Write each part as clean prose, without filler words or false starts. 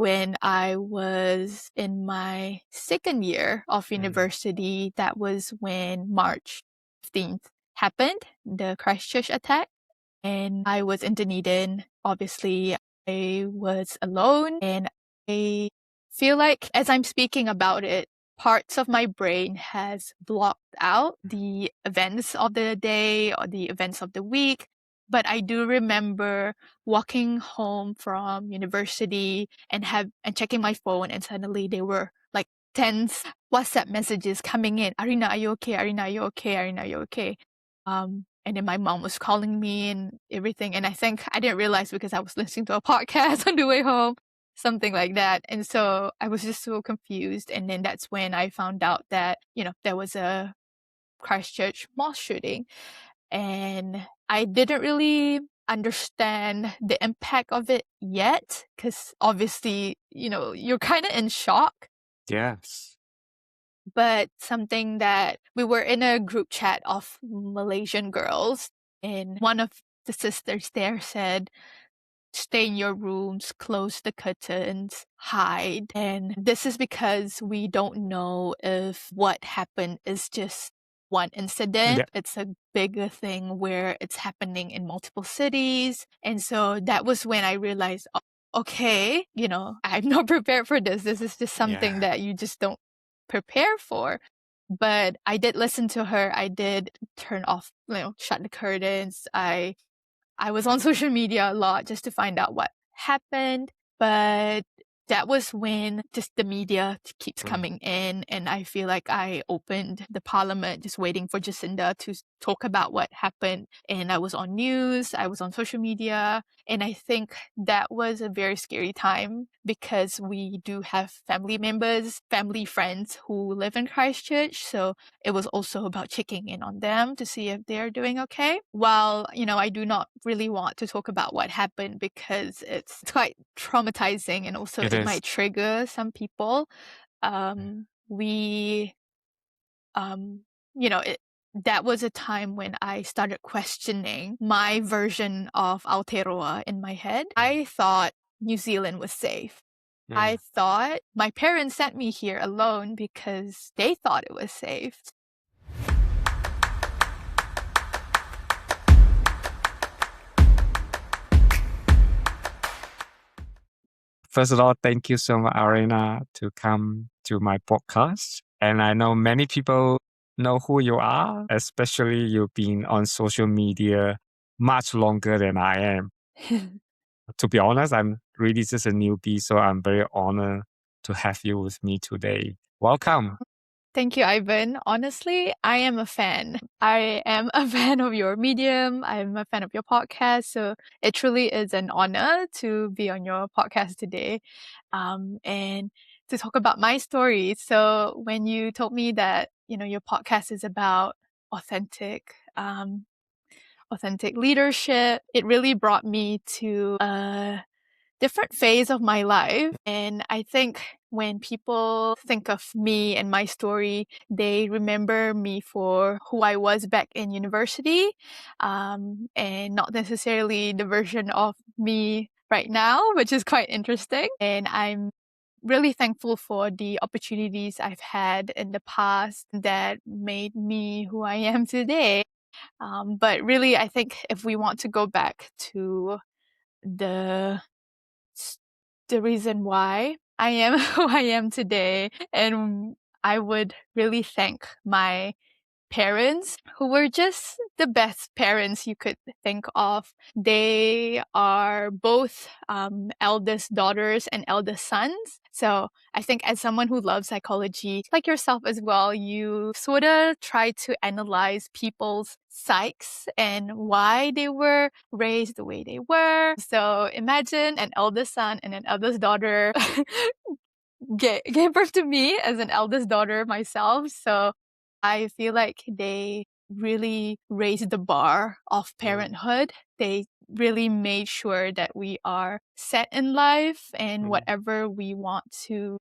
when I was in my second year of university. That was when March 15th happened, the Christchurch attack. And I was in Dunedin. Obviously, I was alone, and I feel like as I'm speaking about it, parts of my brain has blocked out the events of the day or the events of the week. But I do remember walking home from university and checking my phone, and suddenly there were like tens WhatsApp messages coming in. Arina, are you okay? Arina, are you okay? Arina, are you okay? And then my mom was calling me and everything. And I think I didn't realize because I was listening to a podcast on the way home, something like that. And so I was just so confused. And then that's when I found out that, there was a Christchurch mosque shooting. And I didn't really understand the impact of it yet, because obviously, you're kind of in shock. Yes. But something that we were in a group chat of Malaysian girls, and one of the sisters there said, stay in your rooms, close the curtains, hide. And this is because we don't know if what happened is just one incident. Yeah. It's a bigger thing where it's happening in multiple cities. And so that was when I realized, okay, I'm not prepared for this. This is just something that you just don't prepare for. But I did listen to her. I did turn off, shut the curtains. I was on social media a lot just to find out what happened. But that was when just the media keeps coming in, and I feel like I opened the parliament just waiting for Jacinda to talk about what happened. And I was on news, I was on social media, and I think that was a very scary time because we do have family members, family friends who live in Christchurch. So it was also about checking in on them to see if they're doing okay. While, I do not really want to talk about what happened because it's quite traumatizing, and also it might trigger some people. That was a time when I started questioning my version of Aotearoa in my head. I thought New Zealand was safe. I thought my parents sent me here alone because they thought it was safe. First of all, thank you so much, Arina, to come to my podcast. And I know many people know who you are, especially you've been on social media much longer than I am. To be honest, I'm really just a newbie, so I'm very honored to have you with me today. Welcome. Thank you, Ivan. Honestly, I am a fan. I am a fan of your medium. I'm a fan of your podcast. So it truly is an honor to be on your podcast today, and to talk about my story. So when you told me that, your podcast is about authentic leadership, it really brought me to a different phase of my life. And I think when people think of me and my story, they remember me for who I was back in university, and not necessarily the version of me right now, which is quite interesting. And I'm really thankful for the opportunities I've had in the past that made me who I am today. But really, I think if we want to go back to the reason why I am who I am today, and I would really thank my parents, who were just the best parents you could think of. They are both eldest daughters and eldest sons. So I think as someone who loves psychology, like yourself as well, you sort of try to analyze people's psyches and why they were raised the way they were. So imagine an eldest son and an eldest daughter gave birth to me as an eldest daughter myself. So I feel like they really raised the bar of parenthood. They really made sure that we are set in life, and whatever we want to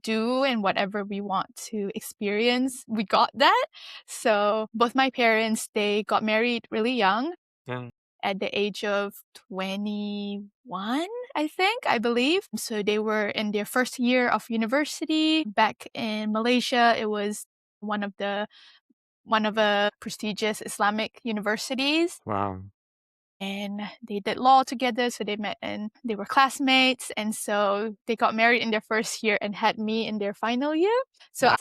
do and whatever we want to experience, we got that. So both my parents, they got married really young, at the age of 21. I believe. So they were in their first year of university. Back in Malaysia, it was one of the prestigious Islamic universities. Wow. And they did law together, so they met and they were classmates. And so they got married in their first year and had me in their final year. So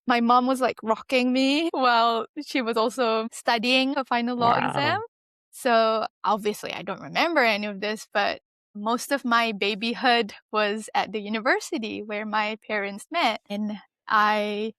my mom was like rocking me while she was also studying a final law exam. Wow. So obviously, I don't remember any of this, but most of my babyhood was at the university where my parents met. And I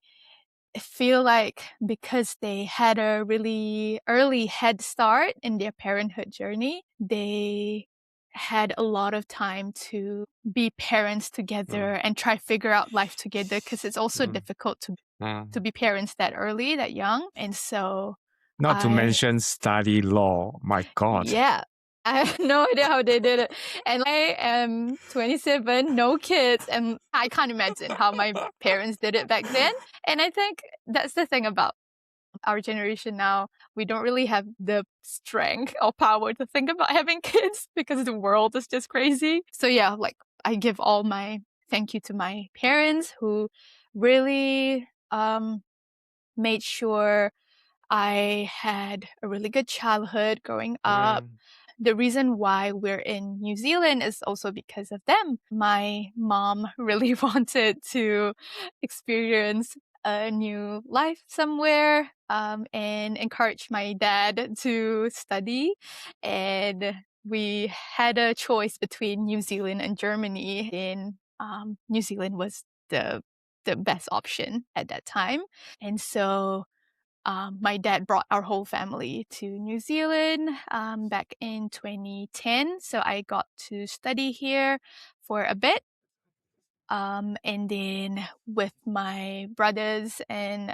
feel like because they had a really early head start in their parenthood journey, they had a lot of time to be parents together and try figure out life together, because it's also difficult to be parents that early, that young. And so Not to mention study law. My God. yeah, I have no idea how they did it. And I am 27, no kids, and I can't imagine how my parents did it back then. And I think that's the thing about our generation now. We don't really have the strength or power to think about having kids because the world is just crazy. So yeah, like I give all my thank you to my parents who really made sure I had a really good childhood growing up. The reason why we're in New Zealand is also because of them. My mom really wanted to experience a new life somewhere, and encourage my dad to study. And we had a choice between New Zealand and Germany. And New Zealand was the best option at that time. And so my dad brought our whole family to New Zealand back in 2010. So I got to study here for a bit. And then with my brothers, and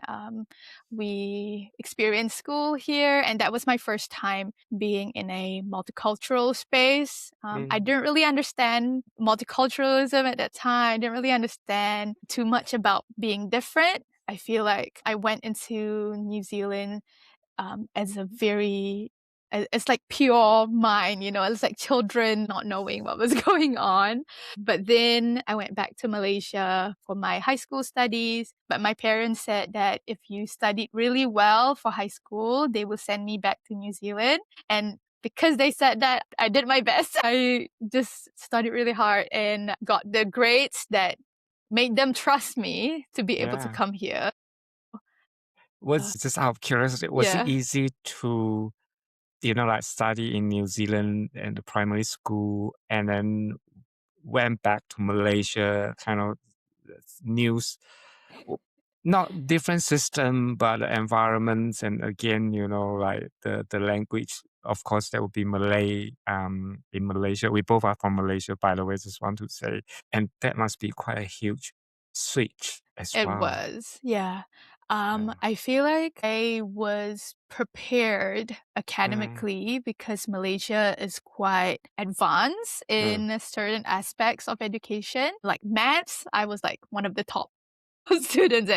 we experienced school here. And that was my first time being in a multicultural space. I didn't really understand multiculturalism at that time. I didn't really understand too much about being different. I feel like I went into New Zealand as a very it's like pure mind, it's like children not knowing what was going on. But then I went back to Malaysia for my high school studies. But my parents said that if you studied really well for high school, they will send me back to New Zealand. And because they said that, I did my best. I just studied really hard and got the grades that made them trust me to be able to Yeah. come here. Was just out of curiosity, was it Yeah. easy to, like study in New Zealand and the primary school and then went back to Malaysia, kind of news, not different system, but the environments. And again, like the language, of course, there will be Malay in Malaysia. We both are from Malaysia, by the way, just want to say. And that must be quite a huge switch as It well. was, yeah. Yeah. I feel like I was prepared Mm, academically because Malaysia is quite advanced in certain aspects of education. Like maths, I was like one of the top students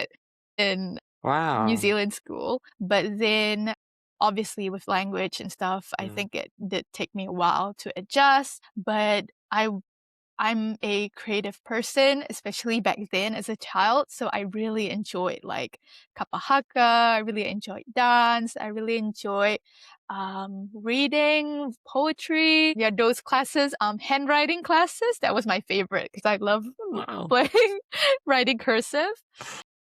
in New wow. Zealand school. But then obviously with language and stuff, I Mm, think it did take me a while to adjust. But I'm a creative person, especially back then as a child. So I really enjoyed like kapahaka. I really enjoyed dance. I really enjoyed reading, poetry. Yeah, those classes, handwriting classes. That was my favorite because I love wow. playing, writing cursive.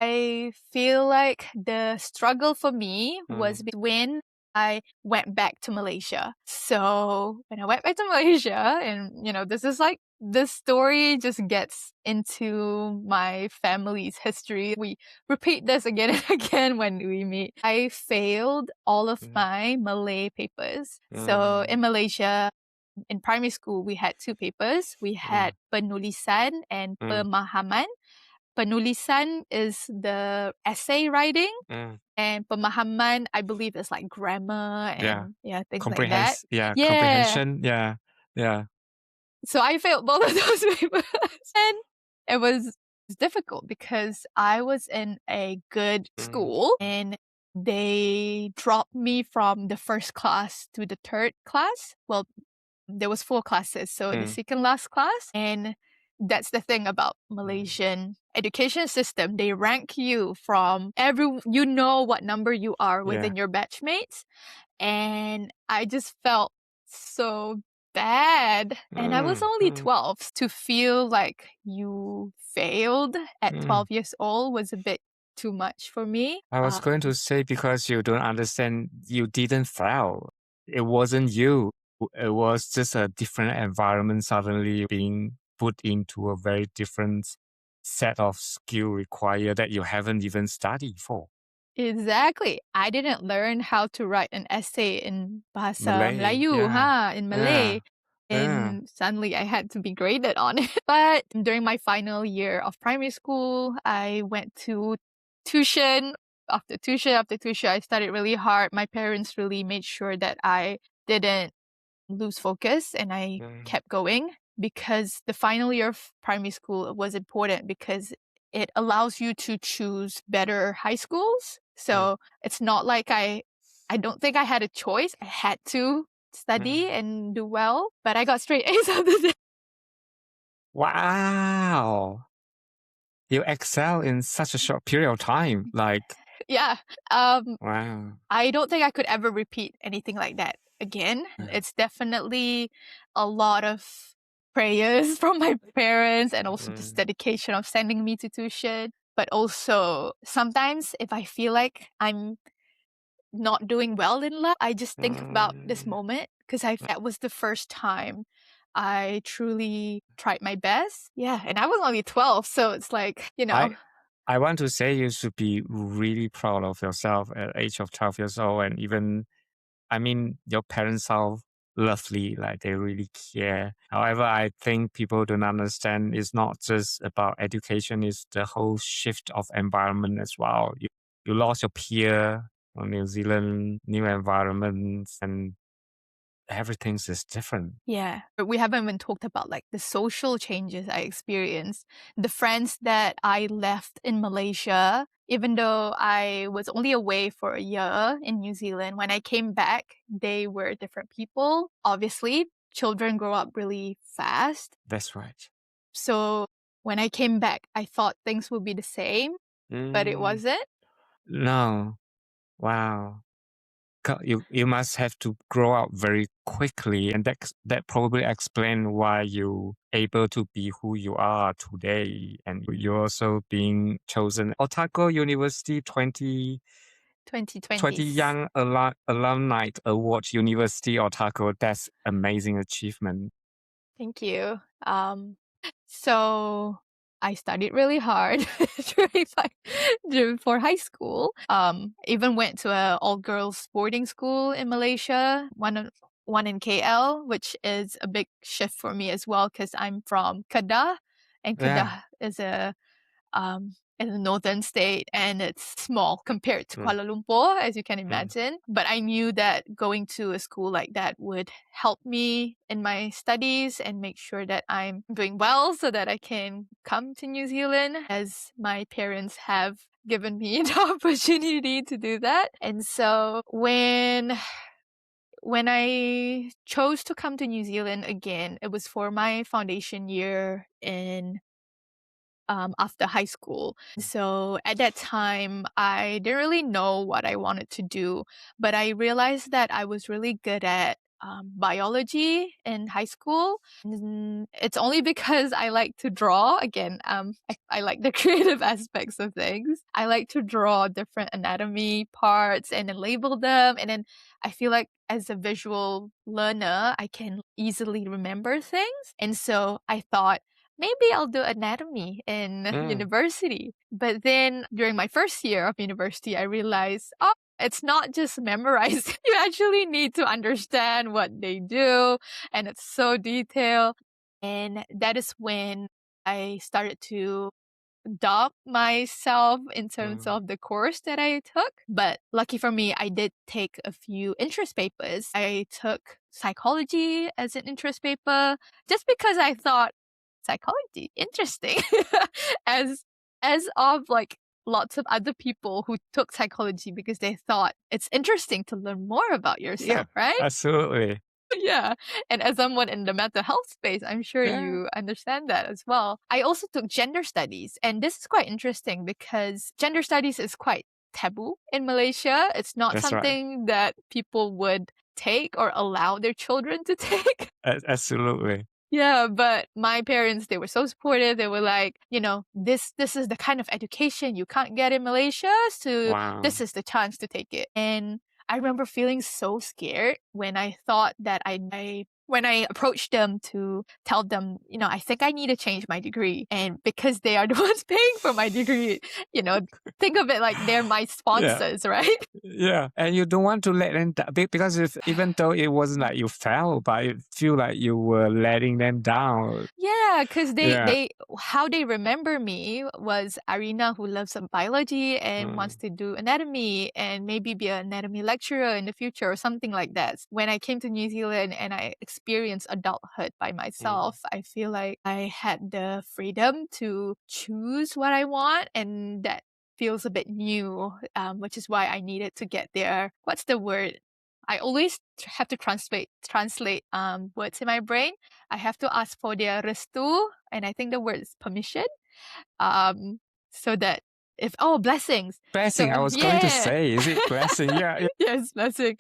I feel like the struggle for me was when I went back to Malaysia. So when I went back to Malaysia, and this is like this story just gets into my family's history. We repeat this again and again when we meet. I failed all of my Malay papers. So in Malaysia, in primary school, we had two papers. We had penulisan and pemahaman. Penulisan is the essay writing, and pemahaman, I believe, is like grammar Yeah. and things like that. Yeah, Yeah. comprehension. Yeah. Yeah. So I failed both of those papers. And it was difficult because I was in a good school and they dropped me from the first class to the third class. Well, There was 4 classes, so the Mm. second last class, and that's the thing about Malaysian education system. They rank you from you know what number you are Yeah. within your batchmates, and I just felt so bad. And I was only 12. To feel like you failed at 12 years old was a bit too much for me. I was going to say, because you don't understand, you didn't fail. It wasn't you. It was just a different environment suddenly being put into a very different set of skill required that you haven't even studied for. Exactly. I didn't learn how to write an essay in Bahasa Malay, Melayu, yeah. in Yeah. Malay. Yeah. And suddenly I had to be graded on it. But during my final year of primary school, I went to tuition. After tuition, I studied really hard. My parents really made sure that I didn't lose focus and I kept going, because the final year of primary school was important because it allows you to choose better high schools. So it's not like I don't think I had a choice. I had to study and do well, but I got straight A's out of it. Wow. You excel in such a short period of time. Like, Yeah. wow. I don't think I could ever repeat anything like that again. It's definitely a lot of prayers from my parents and also just dedication of sending me to tuition. But also sometimes if I feel like I'm not doing well in life, I just think about this moment because that was the first time I truly tried my best. Yeah, and I was only 12, so it's like, I want to say you should be really proud of yourself at the age of 12 years old. And even, I mean, your parents are lovely, like they really care. However, I think people don't understand it's not just about education, it's the whole shift of environment as well. You lost your peer on New Zealand, new environments, and everything's just different. Yeah. But we haven't even talked about like the social changes I experienced. The friends that I left in Malaysia, even though I was only away for a year in New Zealand, when I came back, they were different people. Obviously, children grow up really fast. That's right. So when I came back, I thought things would be the same, but it wasn't. No. Wow. You must have to grow up very quickly, and that probably explain why you able to be who you are today, and you're also being chosen Otago University 20 2020s. Young Alumni Award University Otago. That's amazing achievement. Thank you. So I studied really hard for high school. Even went to a all girls boarding school in Malaysia, one in KL, which is a big shift for me as well because I'm from Kedah, and Yeah. Kedah is in the northern state and it's small compared to Kuala Lumpur, as you can imagine. But I knew that going to a school like that would help me in my studies and make sure that I'm doing well so that I can come to New Zealand, as my parents have given me the opportunity to do that. And so when I chose to come to New Zealand again, it was for my foundation year in after high school. So at that time, I didn't really know what I wanted to do, but I realized that I was really good at biology in high school. And it's only because I like to draw. Again, I like the creative aspects of things. I like to draw different anatomy parts and then label them. And then I feel like as a visual learner, I can easily remember things. And so I thought, maybe I'll do anatomy in university. But then during my first year of university, I realized, oh, it's not just memorizing. You actually need to understand what they do, and it's so detailed. And that is when I started to doubt myself in terms of the course that I took. But lucky for me, I did take a few interest papers. I took psychology as an interest paper just because I thought psychology interesting as of like lots of other people who took psychology because they thought it's interesting to learn more about Yeah, yourself, right? absolutely. Yeah. And as someone in the mental health space, I'm sure Yeah, you understand that as well. I also took gender studies, and this is quite interesting because gender studies is quite taboo in Malaysia. It's not that's right. something that people would take or allow their children to take. Absolutely. Yeah, but my parents, they were so supportive. They were like, this is the kind of education you can't get in Malaysia, so Wow. this is the chance to take it. And I remember feeling so scared when I thought that when I approached them to tell them, I think I need to change my degree. And because they are the ones paying for my degree, you know, think of it like they're my Yeah. sponsors, right? Yeah, and you don't want to let them down because if even though it wasn't like you fell, but it feel like you were letting them down. Yeah, because Yeah. they how they remember me was Arina who loves biology and wants Mm, to do anatomy and maybe be an anatomy lecturer in the future or something like that. When I came to New Zealand and I experienced adulthood by mm. myself, I feel like I had the freedom to choose what I want, and that feels a bit new, which is why I needed to get there. What's the word? I always have to translate words in my brain. I have to ask for their restu, and I think the word is permission. Um, so that if blessings. Blessing, I So was going to yeah, say, is it blessing? Yeah, yeah. yes, blessing.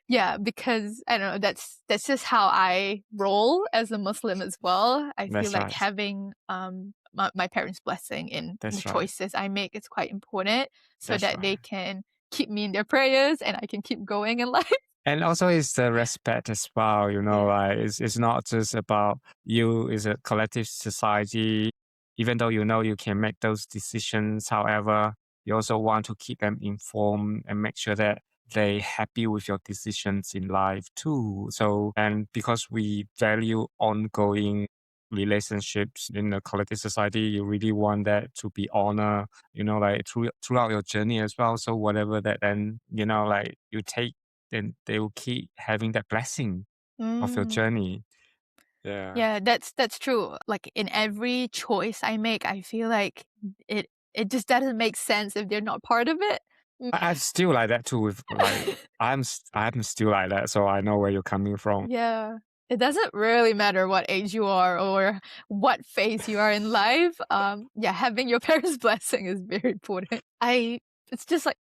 Yeah, because I don't know, that's just how I roll as a Muslim as well. I feel That's like right. having my parents' blessing in the That's right. choices I make is quite important, so That's that they right. can keep me in their prayers and I can keep going in life. And also it's the respect as well, Yeah. like it's not just about you, it's a collective society. Even though you know you can make those decisions, however, you also want to keep them informed and make sure that they happy with your decisions in life too. So, and because we value ongoing relationships in a collective society, you really want that to be honored, like throughout your journey as well. So whatever that then, like you take, then they will keep having that blessing of your Mm. journey. Yeah. Yeah, that's true. Like in every choice I make, I feel like it just doesn't make sense if they're not part of it. Mm. I'm still like that too with like I'm still like that, so I know where you're coming from. Yeah. It doesn't really matter what age you are or what phase you are in life. Yeah, having your parents' blessing is very important. It's just like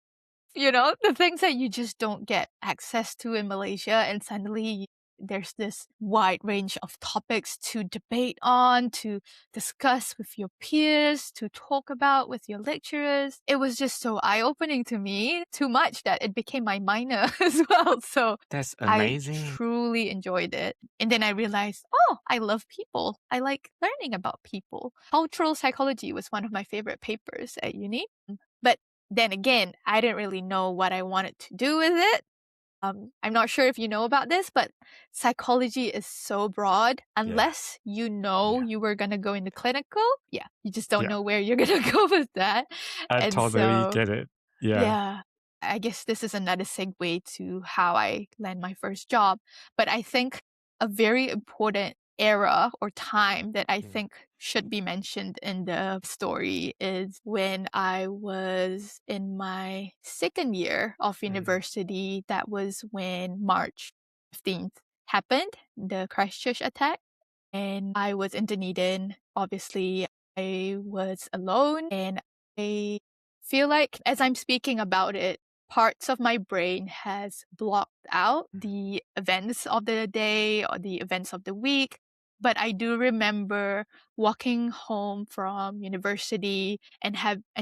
the things that you just don't get access to in Malaysia, and suddenly there's this wide range of topics to debate on, to discuss with your peers, to talk about with your lecturers. It was just so eye-opening to me, too much that it became my minor as well. So That's I amazing. truly enjoyed it. And then I realized, I love people. I like learning about people. Cultural psychology was one of my favorite papers at uni. But then again, I didn't really know what I wanted to do with it. I'm not sure if you know about this, but psychology is so broad. Yeah. Unless you know Yeah. you were gonna go into clinical, yeah, you just don't Yeah. know where you're gonna go with that. I And totally so get it. Yeah. yeah. I guess this is another segue to how I land my first job. But I think a very important era or time that I Mm, think should be mentioned in the story is when I was in my second year of mm, university. That was when March 15th happened, the Christchurch attack. And I was in Dunedin. Obviously, I was alone, and I feel like as I'm speaking about it, parts of my brain has blocked out the events of the day or the events of the week. But I do remember walking home from university and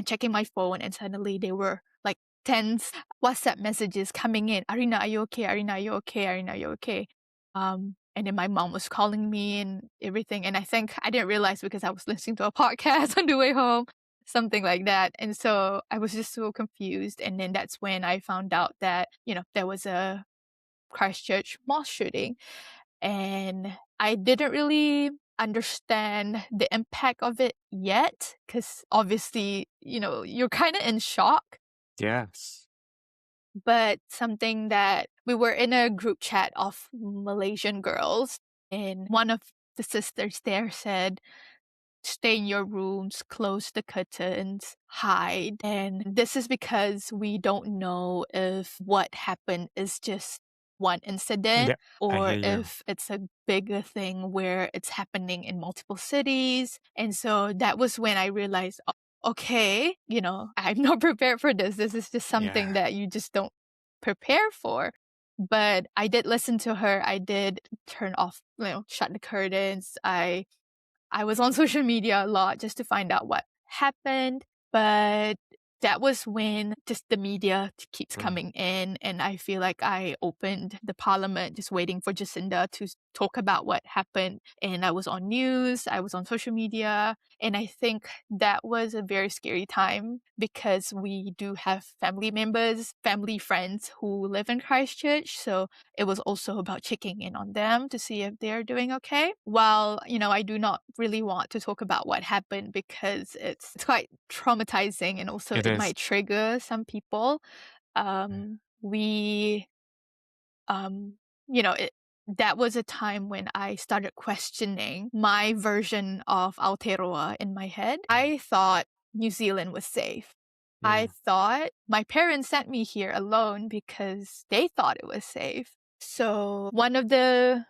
checking my phone, and suddenly there were like tens WhatsApp messages coming in. Arina, are you okay? Arina, are you okay? Arina, are you okay? And then my mom was calling me and everything. And I think I didn't realize because I was listening to a podcast on the way home, something like that. And so I was just so confused. And then that's when I found out that, there was a Christchurch mosque shooting. And I didn't really understand the impact of it yet because obviously, you're kind of in shock. yes. But something that we were in a group chat of Malaysian girls, and one of the sisters there said, "Stay in your rooms, close the curtains, hide." And this is because we don't know if what happened is just one incident Yeah, I or hear you. if it's a bigger thing where it's happening in multiple cities. And so that was when I realized, okay, I'm not prepared for this. This is just something Yeah. that you just don't prepare for. But I did listen to her. I did turn off, shut the curtains. I was on social media a lot just to find out what happened. But that was when just the media keeps Mm, coming in, and I feel like I opened the parliament just waiting for Jacinda to talk about what happened. And I was on news, I was on social media, and I think that was a very scary time because we do have family members, family friends who live in Christchurch. So it was also about checking in on them to see if they're doing okay. While, I do not really want to talk about what happened because it's quite traumatizing and also it it is. might trigger some people. We, um, that was a time when I started questioning my version of Aotearoa in my head. I thought New Zealand was safe. I Yeah. thought my parents sent me here alone because they thought it was safe. So one of the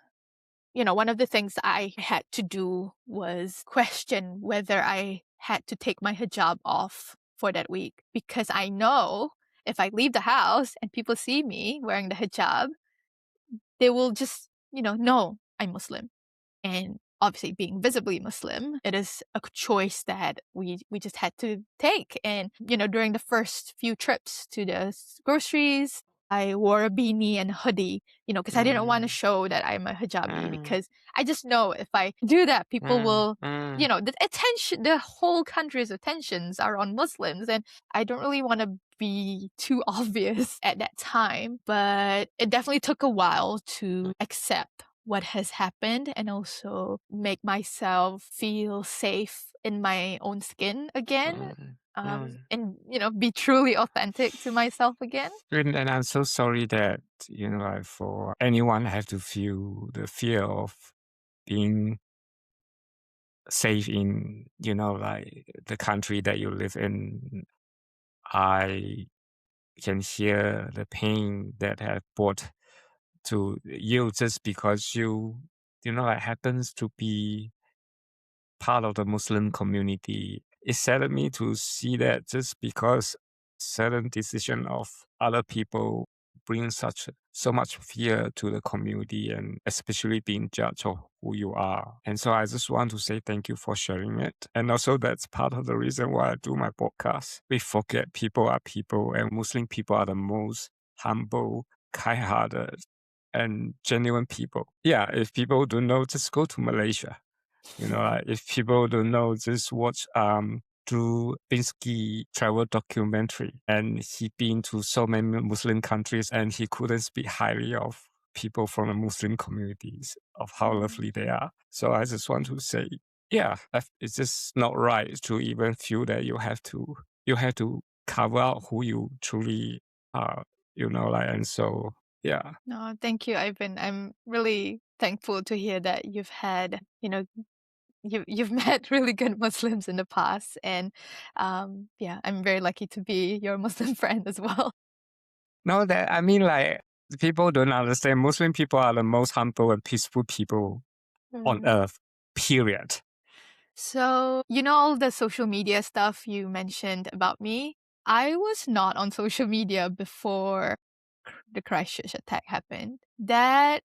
things I had to do was question whether I had to take my hijab off for that week because I know if I leave the house and people see me wearing the hijab, they will just, know I'm Muslim. And obviously being visibly Muslim, it is a choice that we just had to take. And, during the first few trips to the groceries, I wore a beanie and a hoodie, because I didn't want to Mm, show that I'm a hijabi mm, because I just know if I do that, people mm, will, mm, the whole country's attentions are on Muslims. And I don't really want to be too obvious at that time, but it definitely took a while to accept what has happened and also make myself feel safe in my own skin again, mm, mm. and be truly authentic to myself again. And I'm so sorry that, like for anyone have to feel the fear of being safe in, like the country that you live in. I can hear the pain that have brought to you just because like happens to be part of the Muslim community. It saddened me to see that just because certain decision of other people bring so much fear to the community and especially being judged of who you are. And so I just want to say thank you for sharing it. And also that's part of the reason why I do my podcast. We forget people are people and Muslim people are the most humble, kind-hearted, and genuine people. Yeah, if people don't know, just go to Malaysia. Like if people don't know, just watch Drew Binsky travel documentary, and he been to so many Muslim countries, and he couldn't speak highly of people from the Muslim communities of how Mm. lovely they are. So I just want to say, yeah, it's just not right to even feel that you have to cover out who you truly are. And so yeah. No, thank you, Ivan. I'm really thankful to hear that you've had, you've met really good Muslims in the past, and yeah, I'm very lucky to be your Muslim friend as well. No, that I mean, like people don't understand. Muslim people are the most humble and peaceful people on Mm. earth. Period. So, all the social media stuff you mentioned about me, I was not on social media before the Christchurch attack happened. That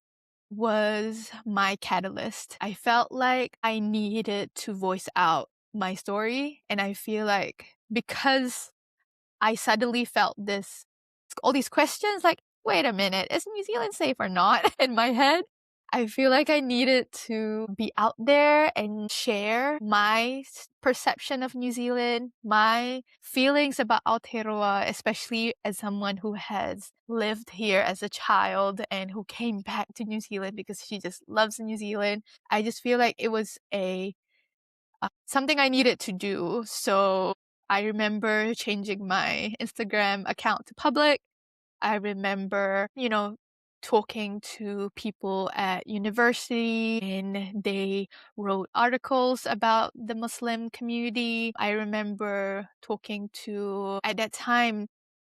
was my catalyst. I felt like I needed to voice out my story. And I feel like because I suddenly felt all these questions like, wait a minute, is New Zealand safe or not in my head? I feel like I needed to be out there and share my perception of New Zealand, my feelings about Aotearoa, especially as someone who has lived here as a child and who came back to New Zealand because she just loves New Zealand. I just feel like it was something I needed to do. So I remember changing my Instagram account to public. I remember, talking to people at university and they wrote articles about the Muslim community. I remember talking to, at that time,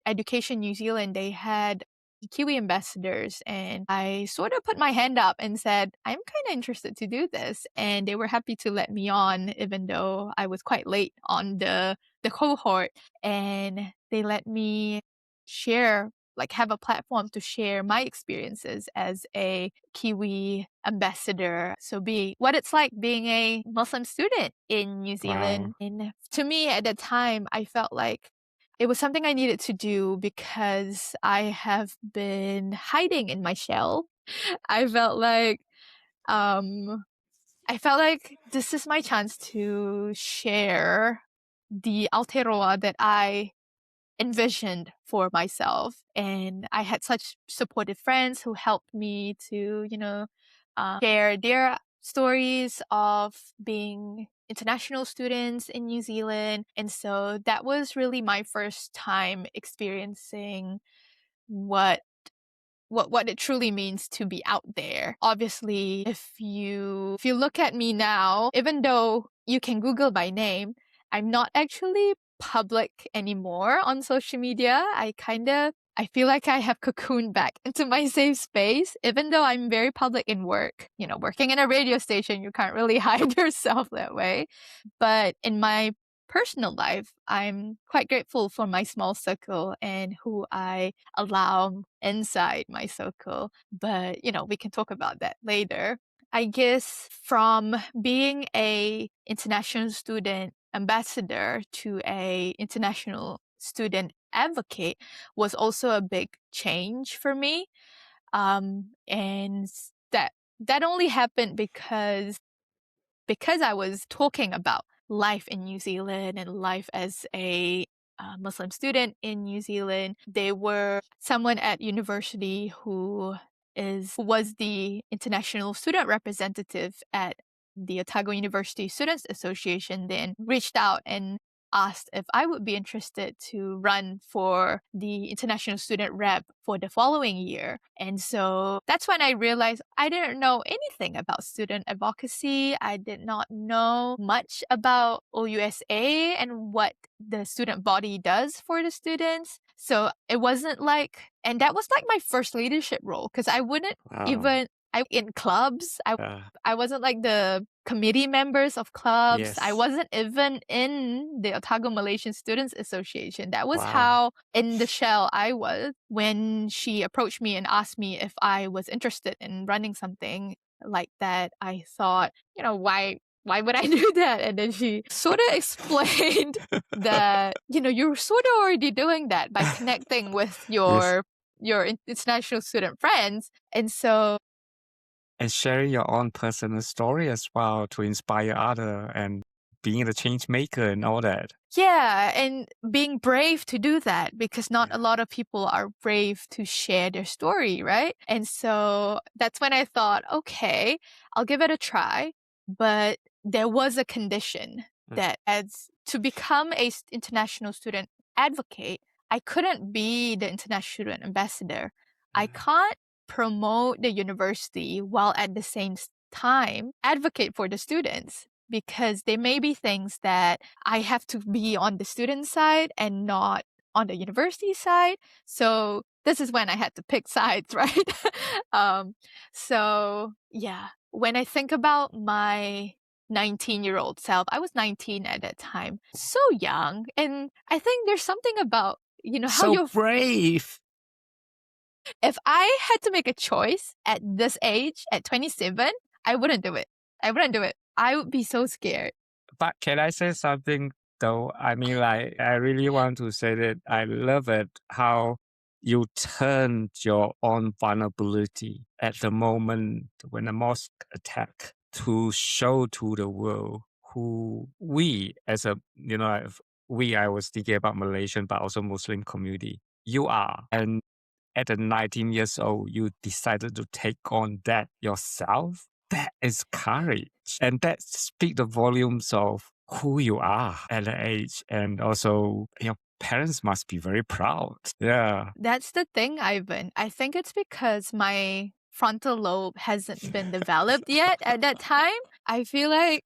Education New Zealand, they had Kiwi ambassadors, and I sort of put my hand up and said, I'm kind of interested to do this. And they were happy to let me on, even though I was quite late on the cohort. And they let me share, like have a platform to share my experiences as a Kiwi ambassador. So be what it's like being a Muslim student in New Wow. Zealand. And to me at the time, I felt like it was something I needed to do because I have been hiding in my shell. I felt like um I felt like this is my chance to share the Aotearoa that I envisioned for myself. And I had such supportive friends who helped me to, share their stories of being international students in New Zealand. And so that was really my first time experiencing what what it truly means to be out there. Obviously, if you look at me now, even though you can Google my name, I'm not actually public anymore on social media. I feel like I have cocooned back into my safe space, even though I'm very public in work. Working in a radio station, you can't really hide yourself that way. But in my personal life, I'm quite grateful for my small circle and who I allow inside my circle. But, we can talk about that later. I guess from being a international student ambassador to a international student advocate was also a big change for me. And that only happened because I was talking about life in New Zealand and life as a Muslim student in New Zealand. There were someone at university who was the international student representative at the Otago University Students Association, then reached out and asked if I would be interested to run for the international student rep for the following year. And so that's when I realized I didn't know anything about student advocacy. I did not know much about OUSA and what the student body does for the students. So it wasn't like, and that was like my first leadership role because I wouldn't Wow. even, I in clubs, Uh, I wasn't like the committee members of clubs. I yes. wasn't even in the Otago Malaysian Students Association. That was Wow. how in the shell I was when she approached me and asked me if I was interested in running something like that. I thought, why would I do that? And then she sort of explained that, you're sort of already doing that by connecting with Yes. your international student friends. And so And sharing your own personal story as well to inspire other and being the change maker and all that. yeah, and being brave to do that because not a Yeah. lot of people are brave to share their story, right? And so that's when I thought, okay, I'll give it a try. But there was a condition Mm. that as to become a international student advocate, I couldn't be the international student ambassador. I Mm. can't promote the university while at the same time advocate for the students because there may be things that I have to be on the student side and not on the university side. So this is when I had to pick sides, right? um, so yeah, when I think about my 19-year-old self, I was 19 at that time, so young. And I think there's something about, how So you're, brave. if I had to make a choice at this age, at 27, I wouldn't do it. I wouldn't do it. I would be so scared. But can I say something though? I mean, like, I really want to say that I love it how you turned your own vulnerability at the moment when the mosque attack to show to the world who we as a, I was thinking about Malaysian, but also Muslim community, you are. And at the 19 years old, you decided to take on that yourself. That is courage. And that speaks the volumes of who you are at the age. And also your parents must be very proud. Yeah. That's the thing, Ivan. I think it's because my frontal lobe hasn't been developed yet at that time. I feel like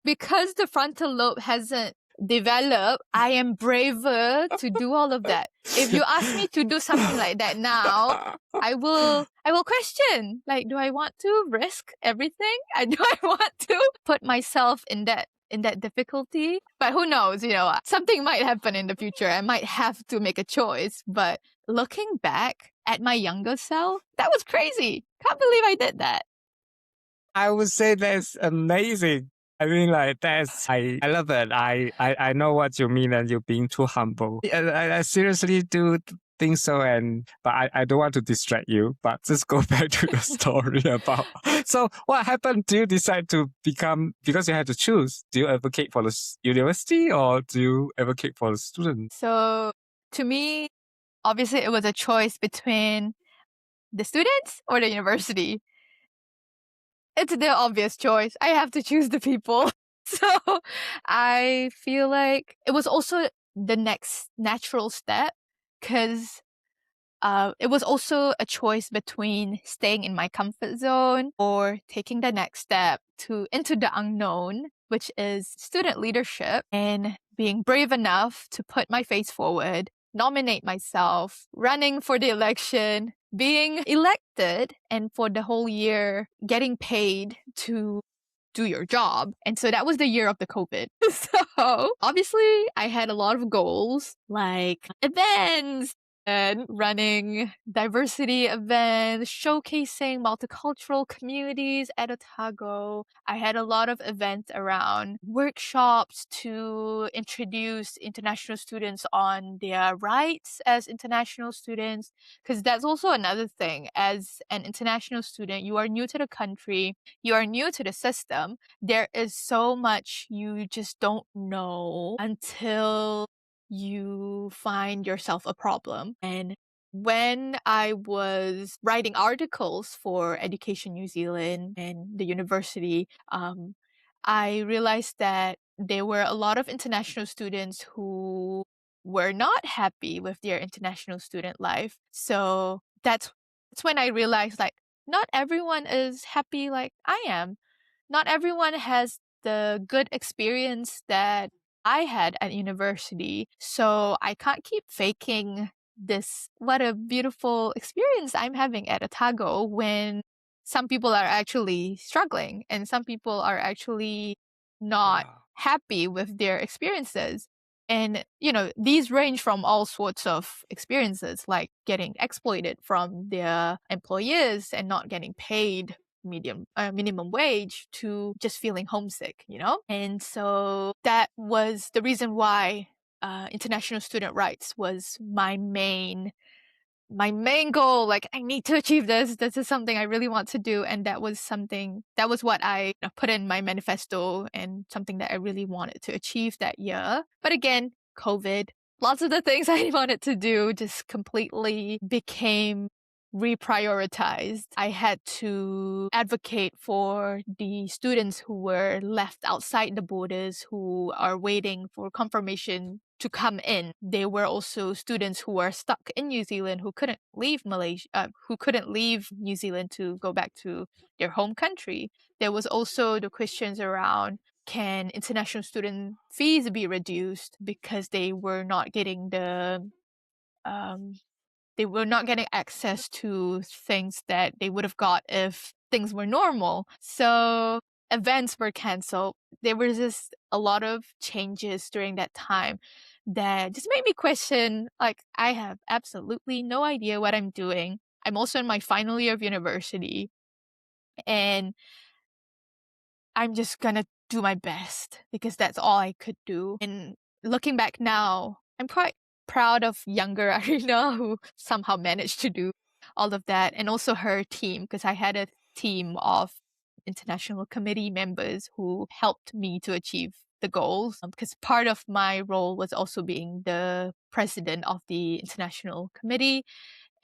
because the frontal lobe hasn't develop, I am braver to do all of that. If you ask me to do something like that now, I will question, like, do I want to risk everything? Do I want to put myself in that difficulty? But who knows, something might happen in the future. I might have to make a choice. But looking back at my younger self, that was crazy. Can't believe I did that. I would say that's amazing. I mean, like I love it. I know what you mean, and you're being too humble. I seriously do think so, but I don't want to distract you. But just go back to the story about. So, what happened? Do you decide to become, because you had to choose? Do you advocate for the university or do you advocate for the students? So to me, obviously, it was a choice between the students or the university. It's the obvious choice. I have to choose the people. So I feel like it was also the next natural step, because it was also a choice between staying in my comfort zone or taking the next step into the unknown, which is student leadership, and being brave enough to put my face forward, nominate myself, running for the election, being elected, and for the whole year getting paid to do your job. And so that was the year of the COVID. So obviously I had a lot of goals, like events and running diversity events, showcasing multicultural communities at Otago. I had a lot of events around workshops to introduce international students on their rights as international students, because that's also another thing. As an international student, you are new to the country, you are new to the system. There is so much you just don't know until you find yourself a problem. And when I was writing articles for Education New Zealand and the university, I realized that there were a lot of international students who were not happy with their international student life. So that's when I realized, like, not everyone is happy like I am. Not everyone has the good experience that I had at university. So I can't keep faking this, what a beautiful experience I'm having at Otago, when some people are actually struggling and some people are actually not Wow. happy with their experiences. And, these range from all sorts of experiences, like getting exploited from their employers and not getting paid minimum wage, to just feeling homesick. And so that was the reason why international student rights was my main goal. Like, I need to achieve this. This is something I really want to do. And that was what I put in my manifesto, and something that I really wanted to achieve that year. But again, COVID, lots of the things I wanted to do just completely became reprioritized. I had to advocate for the students who were left outside the borders, who are waiting for confirmation to come in. There were also students who were stuck in New Zealand, who couldn't leave who couldn't leave New Zealand to go back to their home country. There was also the questions around, can international student fees be reduced, because they were not getting access to things that they would have got if things were normal. So events were canceled. There was just a lot of changes during that time that just made me question, like, I have absolutely no idea what I'm doing. I'm also in my final year of university, and I'm just gonna do my best because that's all I could do. And looking back now, I'm quite proud of younger Arina, who somehow managed to do all of that, and also her team, because I had a team of international committee members who helped me to achieve the goals. Because part of my role was also being the president of the international committee,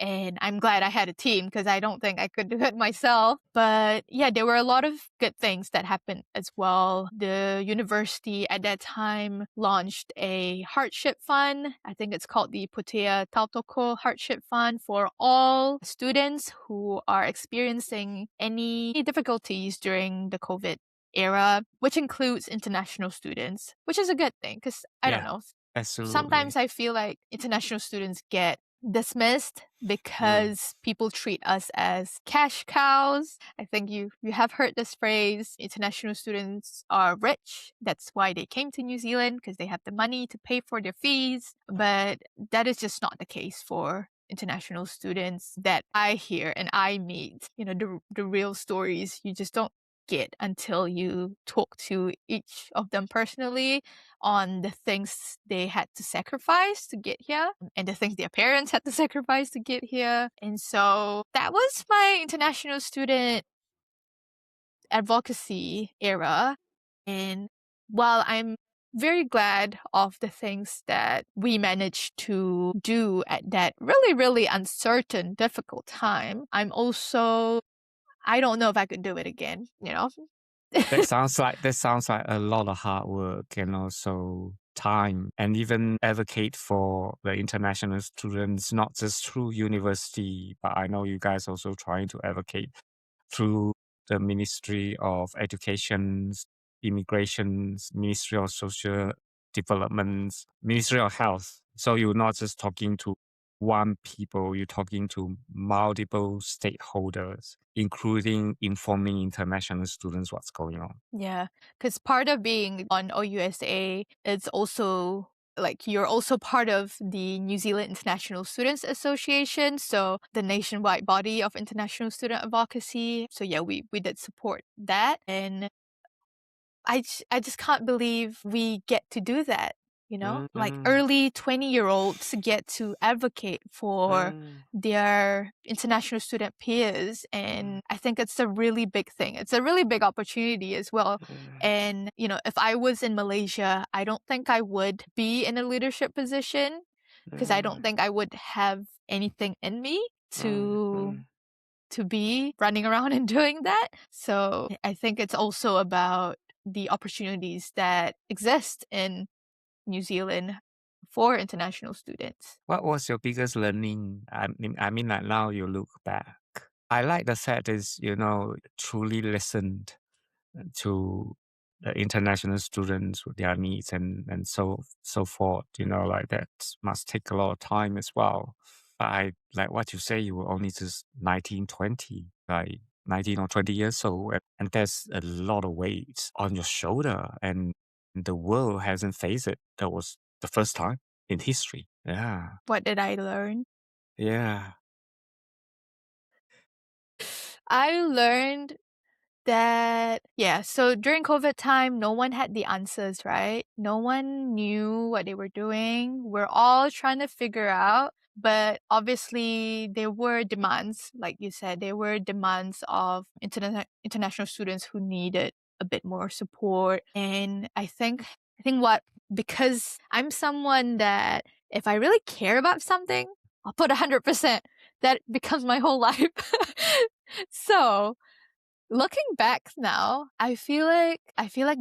and I'm glad I had a team, because I don't think I could do it myself. But yeah, there were a lot of good things that happened as well. The university at that time launched a hardship fund. I think it's called the Putea Tautoko Hardship Fund, for all students who are experiencing any difficulties during the COVID era, which includes international students, which is a good thing because I don't Yeah, know. absolutely. Sometimes I feel like international students get dismissed Mm, because people treat us as cash cows. I think you have heard this phrase, international students are rich. That's why they came to New Zealand because they have the money to pay for their fees. But that is just not the case for international students that I hear and I meet. The real stories you just don't get until you talk to each of them personally on the things they had to sacrifice to get here and the things their parents had to sacrifice to get here. And so that was my international student advocacy era. And while I'm very glad of the things that we managed to do at that really, really uncertain, difficult time, I don't know if I could do it again. that sounds like a lot of hard work and also time, and even advocate for the international students, not just through university, but I know you guys also trying to advocate through the Ministry of Education's Immigrations, Ministry of Social Developments, Ministry of Health. So you're not just talking to one people, you're talking to multiple stakeholders, including informing international students what's going on. Yeah, because part of being on OUSA is also like you're also part of the New Zealand International Students Association, so the nationwide body of international student advocacy. So yeah, we did support that, and I just can't believe we get to do that. Like Mm, early 20-year-olds get to advocate for mm, their international student peers. mm, And I think it's a really big thing. It's a really big opportunity as well. mm, And, if I was in Malaysia, I don't think I would be in a leadership position because I don't mm, think I would have anything in me mm, to mm. be running around and doing that. So I think it's also about the opportunities that exist in New Zealand for international students. What was your biggest learning? I mean, like now you look back. I like the fact is, truly listened to the international students with their needs and so forth. Like that must take a lot of time as well. But I like what you say. You were only just 19, 20, like 19 or 20 years old, and there's a lot of weight on your shoulder, and the world hasn't faced it. That was the first time in history. Yeah, What did I learn? yeah. I learned that, yeah, so during COVID time, no one had the answers, right? No one knew what they were doing. We're all trying to figure out. But obviously, there were demands, like you said, there were demands of international students who needed a bit more support. And I think because I'm someone that if I really care about something, I'll put 100%. That becomes my whole life. So, looking back now, I feel like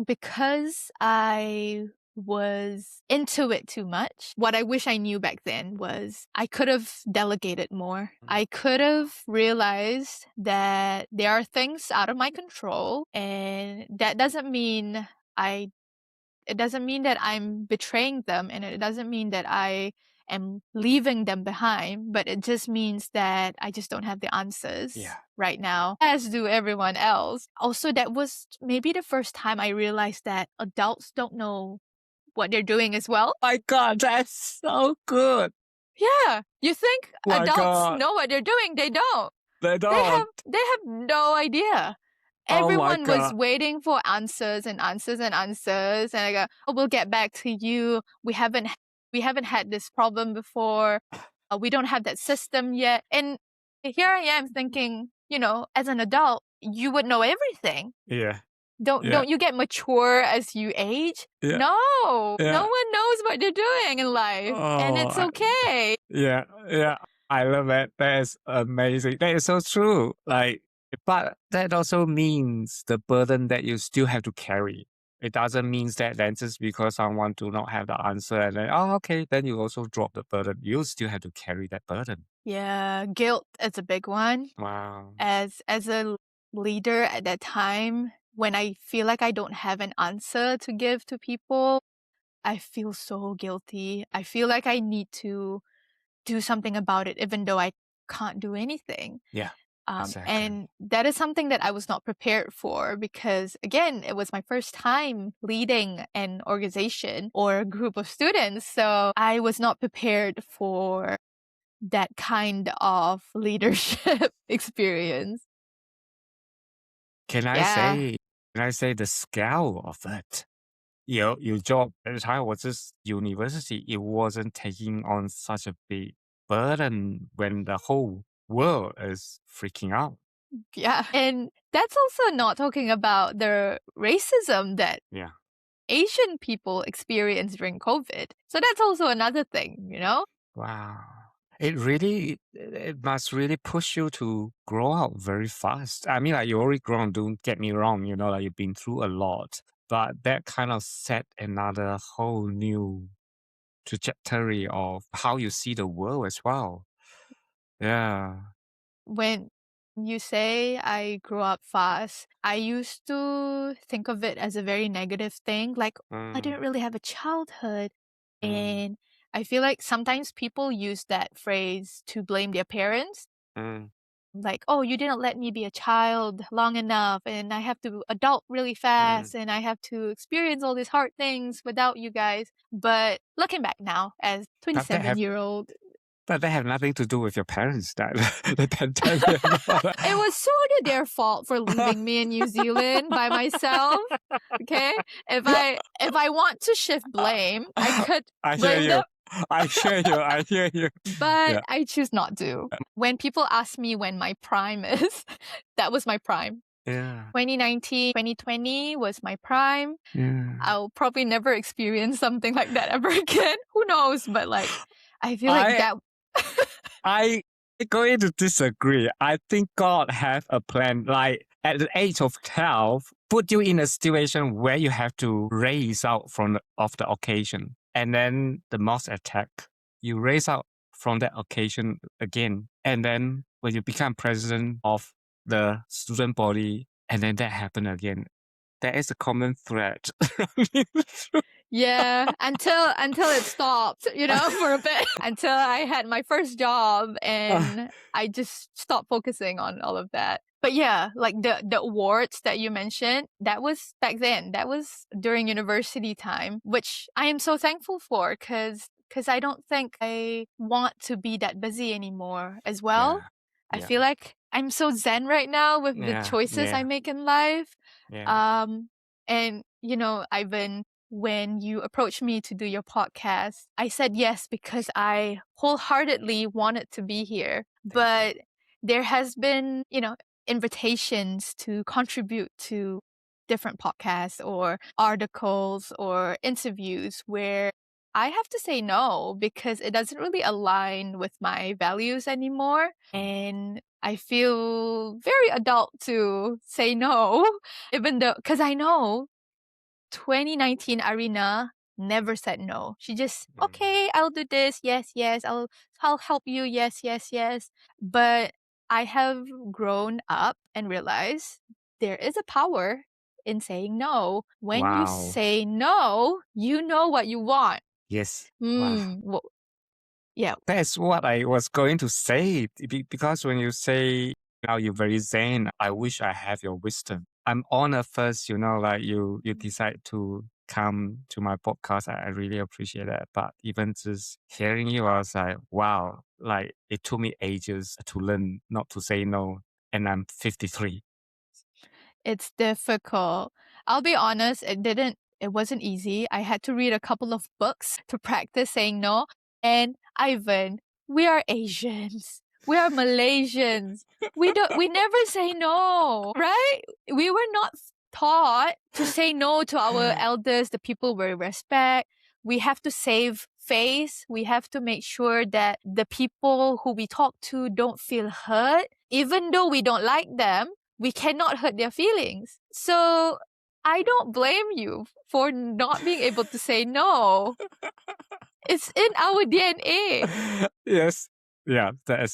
because I was into it too much, what I wish I knew back then was I could have delegated more. I could have realized that there are things out of my control, and that doesn't mean I it doesn't mean that I'm betraying them, and it doesn't mean that I am leaving them behind, but it just means that I just don't have the answers Yeah. right now, as do everyone else. Also, that was maybe the first time I realized that adults don't know what they're doing as well. My God, that's so good. Yeah, you think My adults God, know what they're doing, they don't. they They have don't. they have no idea. Oh my Everyone was God. waiting for answers and answers and answers, and I go, "Oh, we'll get back to you. We haven't had this problem before. We don't have that system yet." And here I am thinking, as an adult, you would know everything. Yeah. Don't Yeah. don't you get mature as you age? Yeah. No, no Yeah. one knows what they're doing in life, and Oh, it's okay. yeah. Yeah. I love it. That is amazing. That is so true. But that also means the burden that you still have to carry. It doesn't mean that then just because someone do not have the answer and then, oh, okay, then you also drop the burden. You still have to carry that burden. Yeah, guilt is a big one. Wow. As a leader at that time, when I feel like I don't have an answer to give to people, I feel so guilty. I feel like I need to do something about it, even though I can't do anything. Yeah, exactly. And that is something that I was not prepared for because, again, it was my first time leading an organization or a group of students. So I was not prepared for that kind of leadership experience. Can I Yeah. say, can I say the scale of it? Your job at the time was just university. It wasn't taking on such a big burden when the whole world is freaking out. Yeah. And that's also not talking about the racism that Yeah. Asian people experience during COVID. So that's also another thing, you know? Wow. It must really push you to grow up very fast. I mean, like you already grown, don't get me wrong, like you've been through a lot, but that kind of set another whole new trajectory of how you see the world as well. Yeah. When you say I grew up fast, I used to think of it as a very negative thing. Like, I Mm, didn't really have a childhood. mm, And I feel like sometimes people use that phrase to blame their parents. mm, Like, oh, you didn't let me be a child long enough, and I have to adult really mm. fast, and I have to experience all these hard things without you guys. But looking back now, as But that have 27-year-old, but that have nothing to do with your parents, that the pandemic and all that. it was sort of their fault for leaving me in New Zealand by myself. Okay, if I want to shift blame, I could I hear blame them, you. I hear you. I hear you. but Yeah. I choose not to. When people ask me when my prime is, that was my prime. Yeah. 2019, 2020 was my prime. Yeah. I'll probably never experience something like that ever again. Who knows? But like, I feel like I that. I going to disagree. I think God have a plan. Like at the age of 12, put you in a situation where you have to raise out of the occasion, and then the mosque attack. You raise out from that occasion again, and then when you become president of the student body, and then that happened again. There is a common thread. Yeah, until it stopped, for a bit. Until I had my first job and I just stopped focusing on all of that. But yeah, like the awards that you mentioned, that was back then. That was during university time, which I am so thankful for cuz I don't think I want to be that busy anymore as well. Yeah, I yeah, feel like I'm so zen right now with the yeah, choices I yeah, make in life. yeah. And Ivan, when you approached me to do your podcast, I said yes because I wholeheartedly wanted to be here. Thank you. But there has been, invitations to contribute to different podcasts or articles or interviews where I have to say no because it doesn't really align with my values anymore. And I feel very adult to say no, even though, because I know 2019 Arina never said no. She just, Mm. okay, I'll do this. Yes, yes, I'll help you. Yes, yes, yes. But I have grown up and realized there is a power in saying no. When you Wow. say no, you know what you want. Yes. Wow. Well, yeah. That's what I was going to say. Because when you say now you're very zen, I wish I have your wisdom. I'm honored first, like you decide to come to my podcast. I really appreciate that. But even just hearing you, I was like, wow, like it took me ages to learn not to say no. And I'm 53. It's difficult. I'll be honest, it wasn't easy. I had to read a couple of books to practice saying no. And Ivan, we are Asians. We are Malaysians. We never say no, right? We were not taught to say no to our elders, the people we respect. We have to save face. We have to make sure that the people who we talk to don't feel hurt. Even though we don't like them, we cannot hurt their feelings. So I don't blame you for not being able to say no. It's in our DNA. Yes. Yeah, that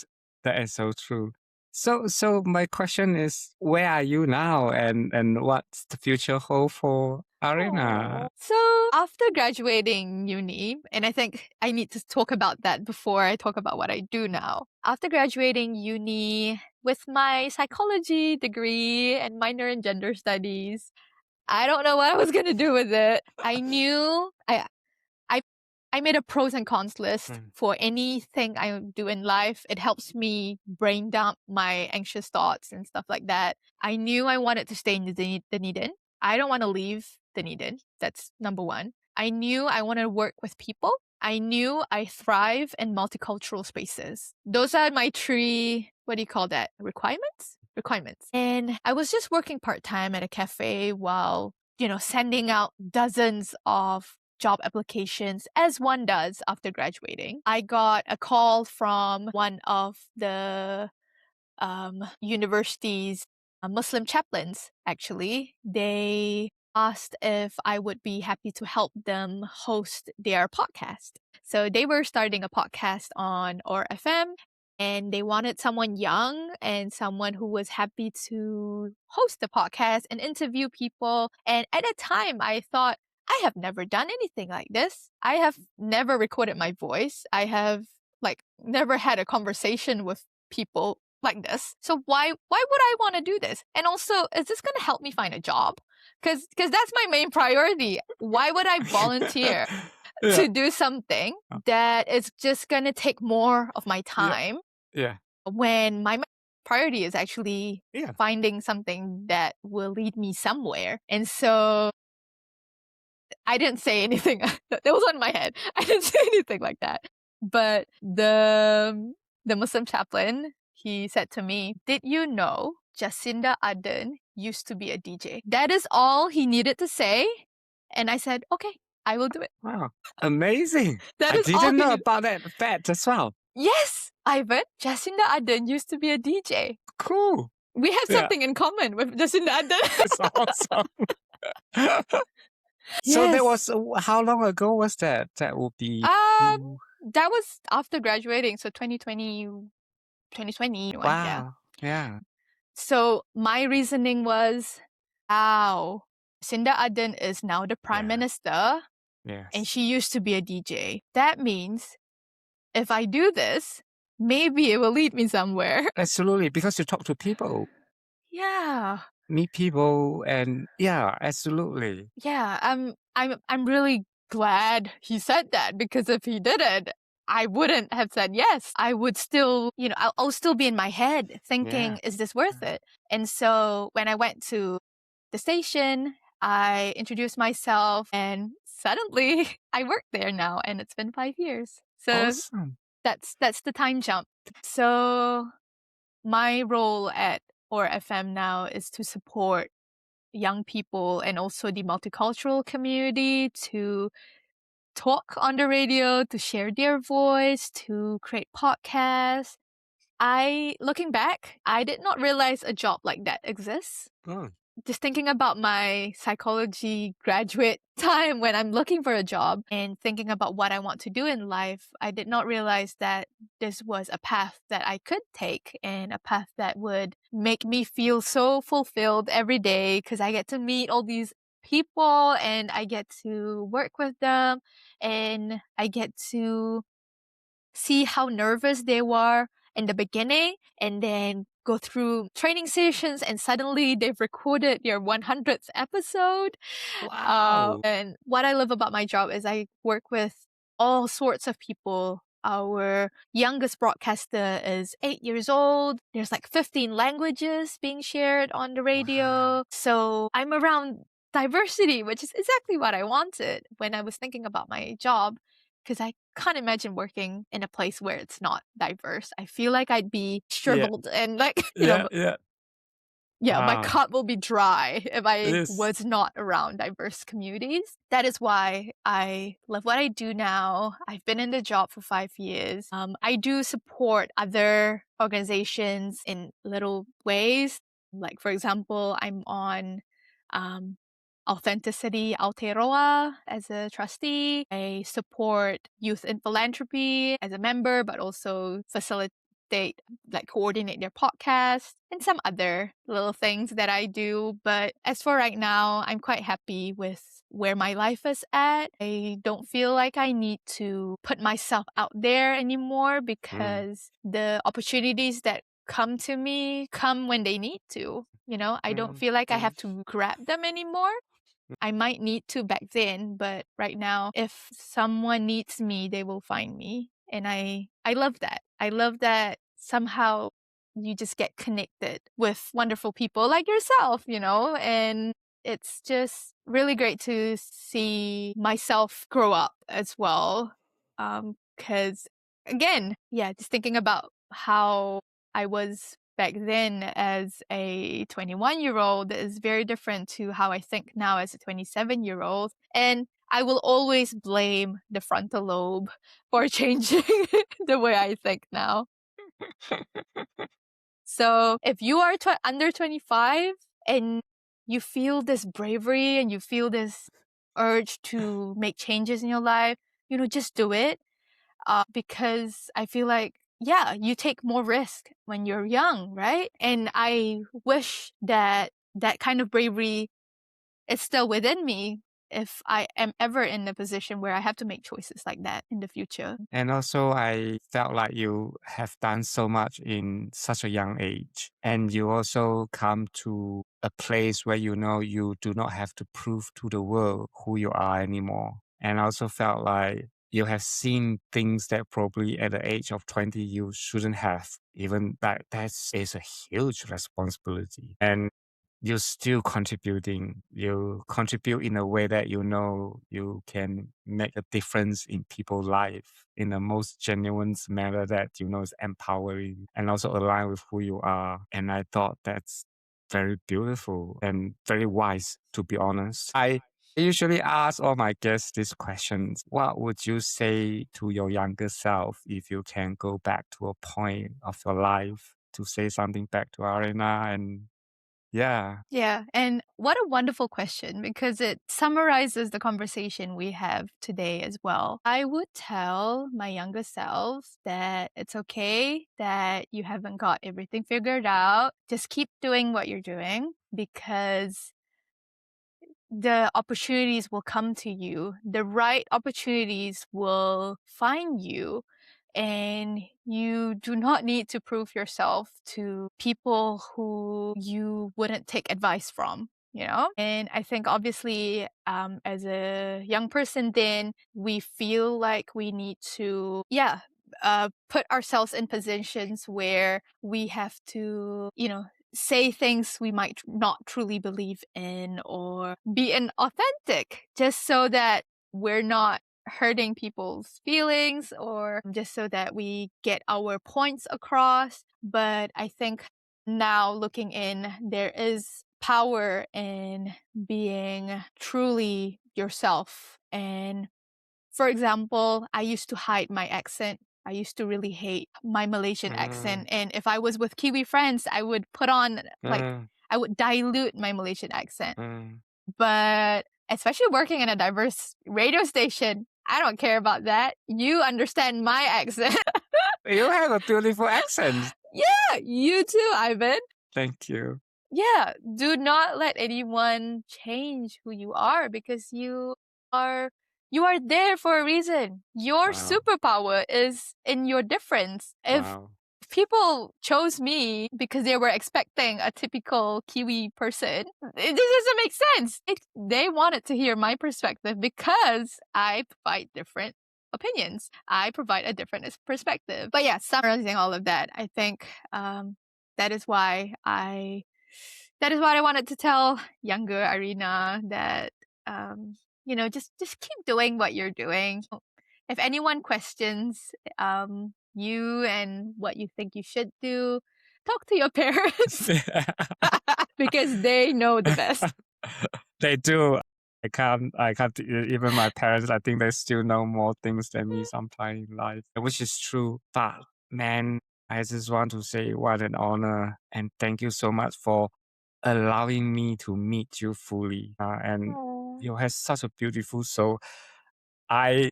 is so true. So my question is, where are you now, and what's the future hold for Arina? So after graduating uni, and I think I need to talk about that before I talk about what I do now. After graduating uni with my psychology degree and minor in gender studies, I don't know what I was gonna do with it. I knew I I made a pros and cons list for anything I do in life. It helps me brain dump my anxious thoughts and stuff like that. I knew I wanted to stay in Dunedin. I don't want to leave Dunedin. That's number one. I knew I wanted to work with people. I knew I thrive in multicultural spaces. Those are my three, what do you call that? Requirements. And I was just working part-time at a cafe while, sending out dozens of job applications as one does after graduating. I got a call from one of the university's Muslim chaplains, actually. They asked if I would be happy to help them host their podcast. So they were starting a podcast on ORFM, and they wanted someone young and someone who was happy to host the podcast and interview people. And at the time, I thought, I have never done anything like this. I have never recorded my voice. I have never had a conversation with people like this. So why would I want to do this? And also, is this going to help me find a job? Because that's my main priority. Why would I volunteer to do something that is just going to take more of my time when my priority is actually finding something that will lead me somewhere? And so I didn't say anything. That was on my head. I didn't say anything like that. But the Muslim chaplain, he said to me, "Did you know Jacinda Ardern used to be a DJ?" That is all he needed to say. And I said, okay, I will do it. Wow, amazing. That I is all didn't he know needed. about that fact as well. Yes, Ivan, Jacinda Ardern used to be a DJ. Cool. We have something in common with Jacinda Ardern. That's awesome. So that was, how long ago was that? That would be... That was after graduating, so 2020. Wow. Yeah. So my reasoning was, wow, Jacinda Ardern is now the Prime Minister, and she used to be a DJ. That means if I do this, maybe it will lead me somewhere. Absolutely, because you talk to people. Yeah. Meet people, and absolutely. Yeah, I'm really glad he said that, because if he didn't, I wouldn't have said yes. I would still, I'll still be in my head thinking, is this worth it? And so when I went to the station, I introduced myself, and suddenly I work there now, and it's been 5 years. So Awesome. that's the time jump. So my role at ORFM now is to support young people and also the multicultural community to talk on the radio, to share their voice, to create podcasts. Looking back, I did not realize a job like that exists. Just thinking about my psychology graduate time when I'm looking for a job and thinking about what I want to do in life, I did not realize that this was a path that I could take, and a path that would make me feel so fulfilled every day, because I get to meet all these people and I get to work with them, and I get to see how nervous they were in the beginning, and then go through training sessions, and suddenly they've recorded their 100th episode. Wow. And what I love about my job is I work with all sorts of people. Our youngest broadcaster is 8 years old. There's 15 languages being shared on the radio. Wow. So I'm around diversity, which is exactly what I wanted when I was thinking about my job, because I can't imagine working in a place where it's not diverse. I feel like I'd be shriveled and my cup will be dry if I was not around diverse communities. That is why I love what I do now. I've been in the job for 5 years. I do support other organizations in little ways. Like, for example, I'm on Authenticity Aotearoa as a trustee. I support Youth in Philanthropy as a member, but also update, like coordinate their podcast and some other little things that I do. But as for right now, I'm quite happy with where my life is at. I don't feel like I need to put myself out there anymore because the opportunities that come to me come when they need to. I don't feel like I have to grab them anymore. I might need to back then, but right now, if someone needs me, they will find me. And I love that. I love that somehow you just get connected with wonderful people like yourself, and it's just really great to see myself grow up as well. Because again, yeah, just thinking about how I was back then as a 21-year-old is very different to how I think now as a 27-year-old. And I will always blame the frontal lobe for changing the way I think now. So if you are under 25 and you feel this bravery and you feel this urge to make changes in your life, just do it. Because I feel like, yeah, you take more risk when you're young, right? And I wish that that kind of bravery is still within me if I am ever in a position where I have to make choices like that in the future. And also, I felt like you have done so much in such a young age. And you also come to a place where you know you do not have to prove to the world who you are anymore. And I also felt like you have seen things that probably at the age of 20 you shouldn't have. Even that is a huge responsibility. And you're still contributing. You contribute in a way that you know you can make a difference in people's life in the most genuine manner that you know is empowering and also align with who you are. And I thought that's very beautiful and very wise, to be honest. I usually ask all my guests these questions. What would you say to your younger self if you can go back to a point of your life to say something back to Arina? And yeah. Yeah, and what a wonderful question because it summarizes the conversation we have today as well. I would tell my younger self that it's okay that you haven't got everything figured out. Just keep doing what you're doing because the opportunities will come to you. The right opportunities will find you. And you do not need to prove yourself to people who you wouldn't take advice from. And I think obviously, as a young person, then we feel like we need to, put ourselves in positions where we have to, say things we might not truly believe in or be inauthentic just so that we're not hurting people's feelings or just so that we get our points across. But I think now looking in, there is power in being truly yourself. And for example, I used to hide my accent. I used to really hate my Malaysian accent. And if I was with Kiwi friends, I would put on, I would dilute my Malaysian accent. But especially working in a diverse radio station, I don't care about that. You understand my accent. You have a beautiful accent. Yeah, you too, Ivan. Thank you. Yeah, do not let anyone change who you are because are you are there for a reason. Your Wow. superpower is in your difference. If Wow. people chose me because they were expecting a typical Kiwi person, it doesn't make sense. They wanted to hear my perspective because I provide different opinions. I provide a different perspective. But yeah, summarizing all of that, I think that is why I wanted to tell younger Arina that just keep doing what you're doing. If anyone questions you and what you think you should do, talk to your parents because they know the best. They do. I can't, even my parents, I think they still know more things than me sometimes in life, which is true. But man, I just want to say what an honor and thank you so much for allowing me to meet you fully. And Aw. you have such a beautiful soul. I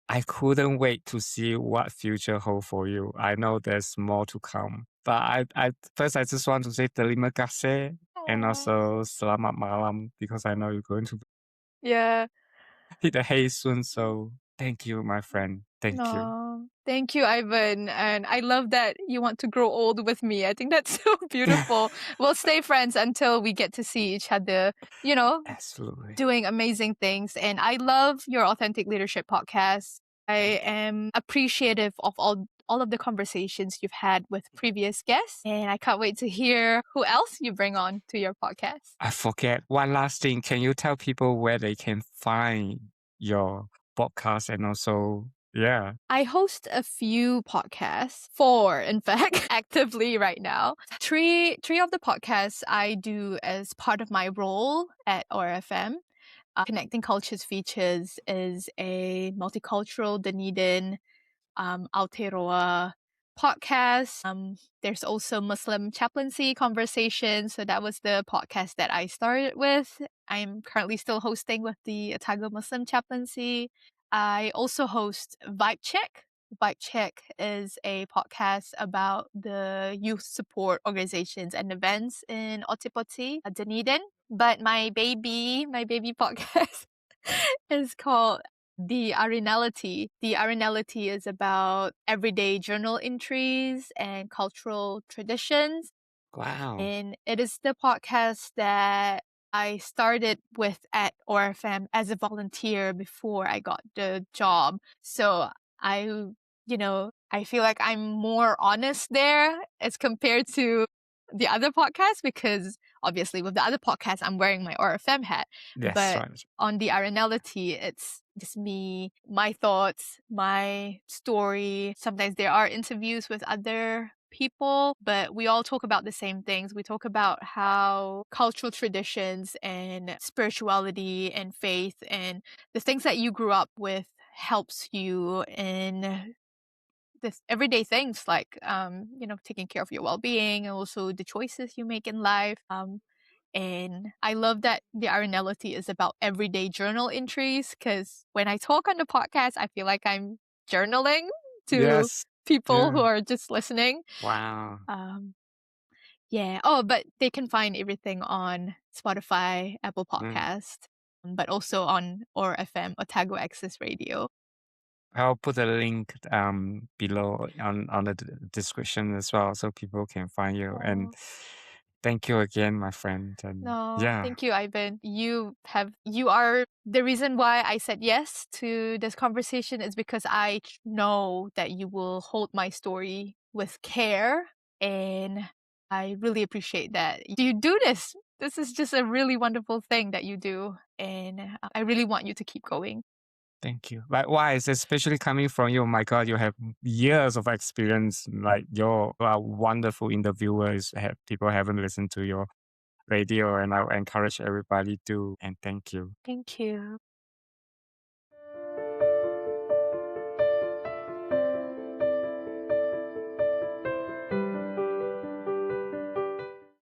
I couldn't wait to see what future hold for you. I know there's more to come. But I first I just want to say terima kasih and Aw. also selamat malam because I know you're going to Yeah. hit the hay soon. So thank you, my friend. Thank you. No, thank you, Ivan. And I love that you want to grow old with me. I think that's so beautiful. We'll stay friends until we get to see each other, you know, Absolutely. doing amazing things. And I love your Authentic Leadership podcast. I am appreciative of all of the conversations you've had with previous guests. And I can't wait to hear who else you bring on to your podcast. I forget one last thing. Can you tell people where they can find your podcast and also, yeah, I host a few podcasts, four in fact, actively right now. Three of the podcasts I do as part of my role at ORFM. Connecting Cultures Features is a multicultural Dunedin Aotearoa podcast. There's also Muslim chaplaincy conversations. So that was the podcast that I started with. I'm currently still hosting with the Otago Muslim chaplaincy. I also host Vibe Check. Vibe Check is a podcast about the youth support organizations and events in Otipoti, Dunedin. But my baby podcast is called the Arinality. The Arinality is about everyday journal entries and cultural traditions. wow. And it is the podcast that I started with at ORFM as a volunteer before I got the job. So I, I feel like I'm more honest there as compared to the other podcast because obviously with the other podcast, I'm wearing my ORFM hat. That's But right. on the Arenality, it's just me, my thoughts, my story. Sometimes there are interviews with other people, but we all talk about the same things. We talk about how cultural traditions and spirituality and faith and the things that you grew up with helps you in this everyday things like taking care of your well-being and also the choices you make in life. And I love that the Arenality is about everyday journal entries because when I talk on the podcast, I feel like I'm journaling to Yes. people who Yeah. are just listening. Wow. Um, yeah. Oh, but they can find everything on Spotify, Apple Mm. Podcast, but also on OR FM, Otago Access Radio. I'll put a link below on the description as well so people can find you. And Oh. thank you again, my friend. And No, yeah, thank you, Ivan. You are the reason why I said yes to this conversation is because I know that you will hold my story with care, and I really appreciate that. You do this. This is just a really wonderful thing that you do, and I really want you to keep going. thank you. Likewise, especially coming from you. Oh my God, you have years of experience. Like you're a wonderful interviewers. People haven't listened to your radio, and I encourage everybody to. And thank you. Thank you.